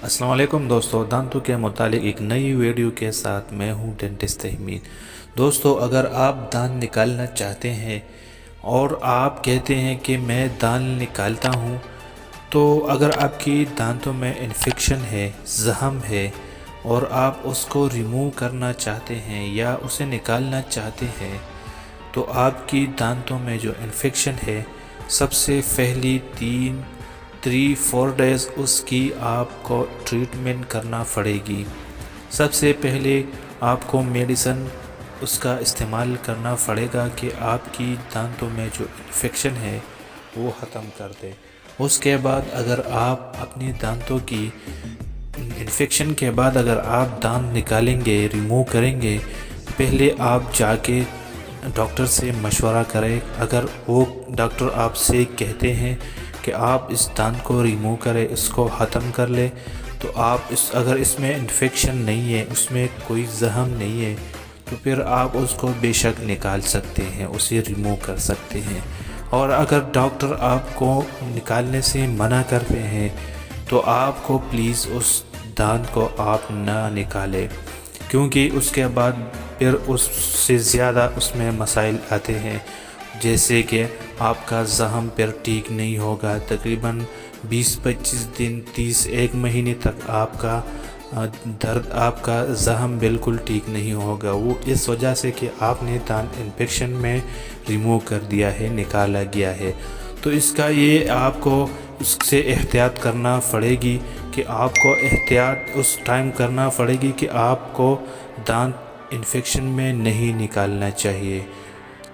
अस्सलाम वालेकुम दोस्तों, दांतों के मुतालिक एक नई वीडियो के साथ मैं हूं डेंटिस्ट तहमीद। दोस्तों, अगर आप दांत निकालना चाहते हैं और आप कहते हैं कि मैं दांत निकालता हूं, तो अगर आपकी दांतों में इन्फेक्शन है, ज़ख़म है और आप उसको रिमूव करना चाहते हैं या उसे निकालना चाहते हैं, तो आपकी दांतों में जो इन्फेक्शन है, सबसे पहली 3-4 डेज़ उसकी आपको ट्रीटमेंट करना पड़ेगी। सबसे पहले आपको मेडिसिन उसका इस्तेमाल करना पड़ेगा कि आपकी दांतों में जो इन्फेक्शन है वो ख़त्म कर दे। उसके बाद अगर आप अपने दांतों की इन्फेक्शन के बाद अगर आप दांत निकालेंगे, रिमूव करेंगे, पहले आप जाके डॉक्टर से मशवरा करें। अगर वो डॉक्टर आपसे कहते हैं कि आप इस दांत को रिमूव करें, इसको ख़त्म कर ले, तो आप अगर इसमें इन्फेक्शन नहीं है, उसमें कोई ज़ख़म नहीं है, तो फिर आप उसको बेशक निकाल सकते हैं, उसे रिमूव कर सकते हैं। और अगर डॉक्टर आपको निकालने से मना करते हैं तो आपको प्लीज़ उस दांत को आप ना निकालें, क्योंकि उसके बाद फिर उससे ज़्यादा उसमें मसाइल आते हैं, जैसे कि आपका ज़ख़म फिर ठीक नहीं होगा। तकरीबन 20-25 दिन, 30-1 महीने तक आपका दर्द, आपका ज़ख़म बिल्कुल ठीक नहीं होगा। वो इस वजह से कि आपने दांत इन्फेक्शन में रिमूव कर दिया है, निकाला गया है। तो इसका ये आपको उससे एहतियात करना पड़ेगी कि आपको एहतियात उस टाइम करना पड़ेगी कि आपको दांत इन्फेक्शन में नहीं निकालना चाहिए।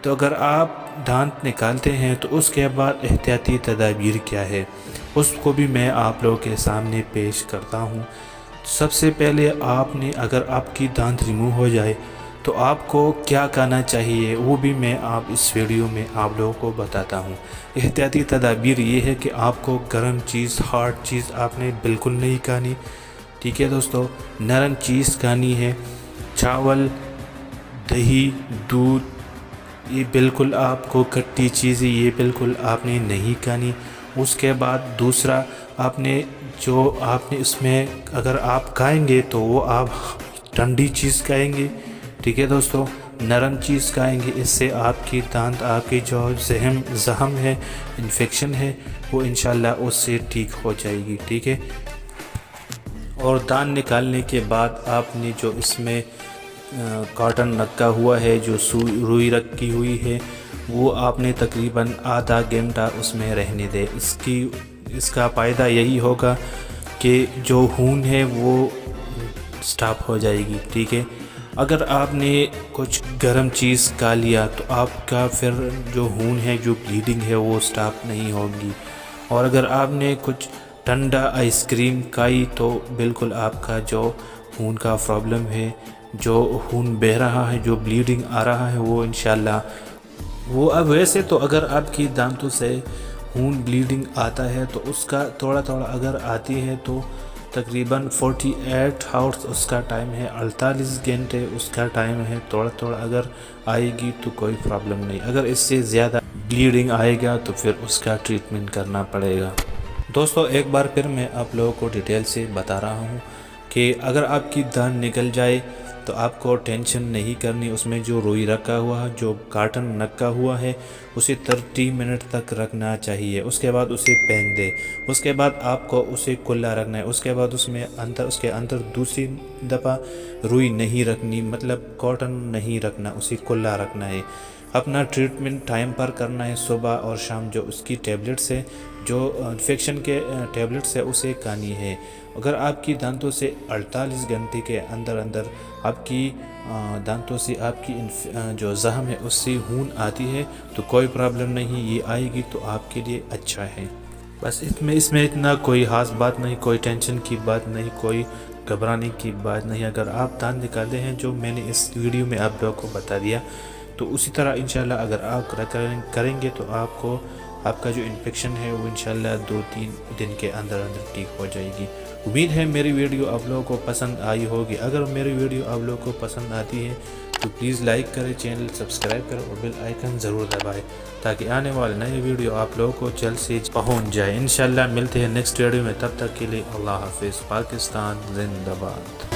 तो अगर आप दांत निकालते हैं तो उसके बाद एहतियाती तदाबीर क्या है, उसको भी मैं आप लोगों के सामने पेश करता हूँ। सबसे पहले आपने, अगर आपकी दांत रिमूव हो जाए तो आपको क्या करना चाहिए, वो भी मैं आप इस वीडियो में आप लोगों को बताता हूँ। एहतियाती तदाबीर ये है कि आपको गर्म चीज़, हार्ड चीज़ आपने बिल्कुल नहीं खानी। ठीक है दोस्तों, नरम चीज़ खानी है। चावल, दही, दूध, ये बिल्कुल आपको खट्टी चीज़ें ये बिल्कुल आपने नहीं खानी। उसके बाद दूसरा, आपने इसमें अगर आप खाएंगे तो वो आप ठंडी चीज़ खाएंगे। ठीक है दोस्तों, नरम चीज़ खाएंगे, इससे आपकी दांत, आपकी जो ज़ख़म है, इन्फेक्शन है, वो इंशाल्लाह उससे ठीक हो जाएगी। ठीक है। और दांत निकालने के बाद आपने जो इसमें कॉटन रखा हुआ है, जो रुई रखी हुई है, वो आपने तकरीबन आधा घंटा उसमें रहने दे। इसका फ़ायदा यही होगा कि जो खून है वो स्टॉप हो जाएगी। ठीक है। अगर आपने कुछ गर्म चीज़ खा लिया तो आपका फिर जो खून है, जो ब्लीडिंग है, वो स्टॉप नहीं होगी। और अगर आपने कुछ ठंडा आइसक्रीम खाई तो बिल्कुल आपका जो खून का प्रॉब्लम है, जो खून बह रहा है, जो ब्लीडिंग आ रहा है, वो इंशाल्लाह वो अब वैसे तो अगर आपकी दांतों से खून ब्लीडिंग आता है तो उसका थोड़ा थोड़ा अगर आती है तो तकरीबन 48 आवर्स उसका टाइम है, 48 घंटे उसका टाइम है। थोड़ा थोड़ा अगर आएगी तो कोई प्रॉब्लम नहीं। अगर इससे ज़्यादा ब्लीडिंग आएगा तो फिर उसका ट्रीटमेंट करना पड़ेगा। दोस्तों, एक बार फिर मैं आप लोगों को डिटेल से बता रहा हूँ कि अगर आपकी दांत निकल जाए तो आपको टेंशन नहीं करनी। उसमें जो रुई रखा हुआ है, जो कार्टन रखा हुआ है, उसे 30 मिनट तक रखना चाहिए। उसके बाद उसे फेंक दे। उसके बाद आपको उसे खुला रखना है। उसके बाद उसके अंदर दूसरी दफ़ा रुई नहीं रखनी, मतलब कॉटन नहीं रखना, उसे खुला रखना है। अपना ट्रीटमेंट टाइम पर करना है, सुबह और शाम। जो उसकी टैबलेट्स है, जो इन्फेक्शन के टैबलेट्स है, उसे खानी है। अगर आपकी दांतों से 48 घंटे के अंदर अंदर आपकी दांतों से आपकी जो ज़ख़म है उससे खून आती है तो कोई प्रॉब्लम नहीं, ये आएगी तो आपके लिए अच्छा है। बस इसमें इतना कोई ख़ास बात नहीं, कोई टेंशन की बात नहीं, कोई घबराने की बात नहीं। अगर आप दांत निकालते हैं, जो मैंने इस वीडियो में आप लोगों को बता दिया, तो उसी तरह इंशाल्लाह अगर आप करेंगे तो आपका जो इन्फेक्शन है वो इंशाल्लाह 2-3 दिन के अंदर अंदर ठीक हो जाएगी। उम्मीद है मेरी वीडियो आप लोगों को पसंद आई होगी। अगर मेरी वीडियो आप लोगों को पसंद आती है تو پلیز لائک کریں، چینل سبسکرائب کریں اور بیل آئیکن ضرور دبائیں تاکہ آنے والے نئے ویڈیو آپ لوگوں کو جلد سے پہنچ جائے۔ انشاءاللہ ملتے ہیں نیکسٹ ویڈیو میں، تب تک کے لیے اللہ حافظ۔ پاکستان زندہ باد۔